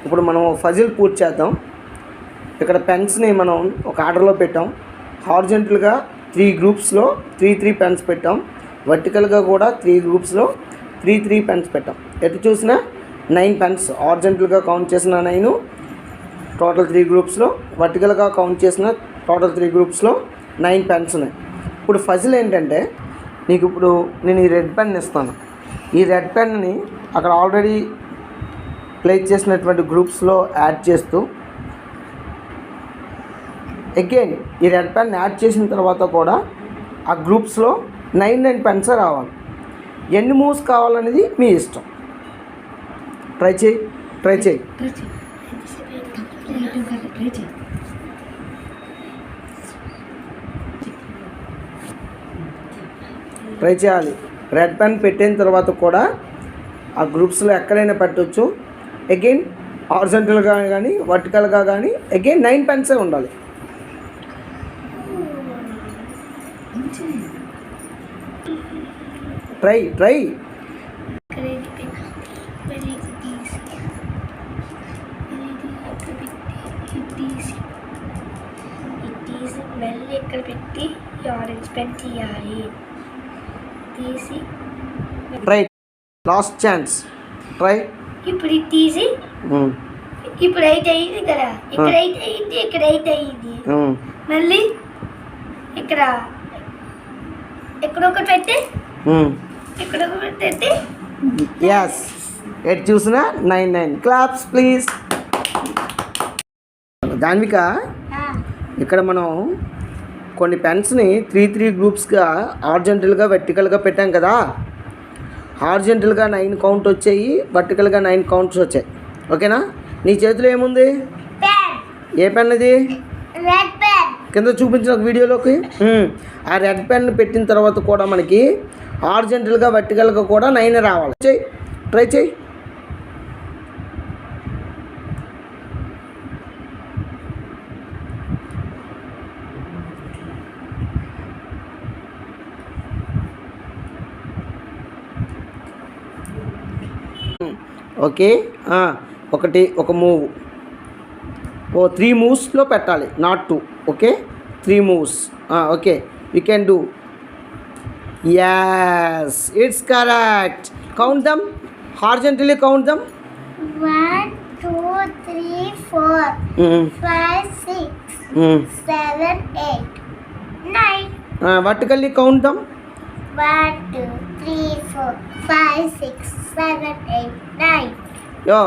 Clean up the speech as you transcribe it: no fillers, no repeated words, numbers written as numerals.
ఇప్పుడు మనం ఫజిల్ పూర్తి చేద్దాం. ఇక్కడ పెన్స్ని మనం ఒక ఆర్డర్లో పెట్టాం. హారిజంటల్గా 3 గ్రూప్స్లో 3 పెన్స్ పెట్టాం. వర్టికల్గా కూడా 3 గ్రూప్స్లో 3 పెన్స్ పెట్టాం. ఎటు చూసినా 9 పెన్స్. హారిజంటల్గా కౌంట్ చేసిన 9, టోటల్ 3 గ్రూప్స్లో. వర్టికల్గా కౌంట్ చేసిన టోటల్ 3 గ్రూప్స్లో 9 పెన్స్ ఉన్నాయి. ఇప్పుడు ఫజిల్ ఏంటంటే, నీకు ఇప్పుడు నేను ఈ రెడ్ పెన్ ఇస్తాను. ఈ రెడ్ పెన్ని అక్కడ ఆల్రెడీ ప్లేస్ చేసినటువంటి గ్రూప్స్లో యాడ్ చేస్తూ, అగైన్ ఈ రెడ్ పెన్ యాడ్ చేసిన తర్వాత కూడా ఆ గ్రూప్స్లో 9 పెన్స్ రావాలి. ఎన్ని మూవ్స్ కావాలనేది మీ ఇష్టం. ట్రై చేయాలి. రెడ్ పెన్ పెట్టిన తర్వాత కూడా ఆ గ్రూప్స్లో ఎక్కడైనా పెట్టవచ్చు. అగైన్ హారిజంటల్గా కానీ వర్టికల్గా కానీ అగైన్ 9 పెన్సే ఉండాలి. ట్రై ఇక్కడ పెట్టి ఆరెంజ్ పెన్ తీయాలి. తీసి ట్రై లాస్ట్ ఛాన్స్. ట్రై ఇప్పుడు ఇది తీసి ఇప్పుడు 8 అయింది కదా, ఇక్కడ 8 అయింది, ఇక్కడ 8 అయింది. మళ్ళీ ఇక్కడ ఒకటి పెట్టి ఇక్కడ ఒకటి పెట్టి ఎస్ ఎట్ చూసినా 9 క్లాప్స్ ప్లీజ్. దాన్విక, ఇక్కడ మనం కొన్ని పెన్స్ని 3 గ్రూప్స్గా హారిజంటల్గా వెర్టికల్గా పెట్టాం కదా. హారిజంటల్గా 9 కౌంట్ వచ్చాయి, వర్టికల్గా 9 కౌంట్స్ వచ్చాయి. ఓకేనా? నీ చేతిలో ఏముంది? ఏ పెన్ ఇది? Red pen. కింద చూపించిన వీడియోలోకి ఆ రెడ్ పెన్ పెట్టిన తర్వాత కూడా మనకి హారిజంటల్గా వర్టికల్గా కూడా 9 రావాలి. ట్రై చేయి. ఓకే, ఒక మూవ్ 3 మూవ్స్లో పెట్టాలి, not 2. Okay, 3 moves. Okay, you can do. Yes, it's correct. Count them. Horizontally count them. 1 2 3 4 5 6 7 8 9. Vertically count them. 1 2 3 4 5 6 7 8 9. Yo.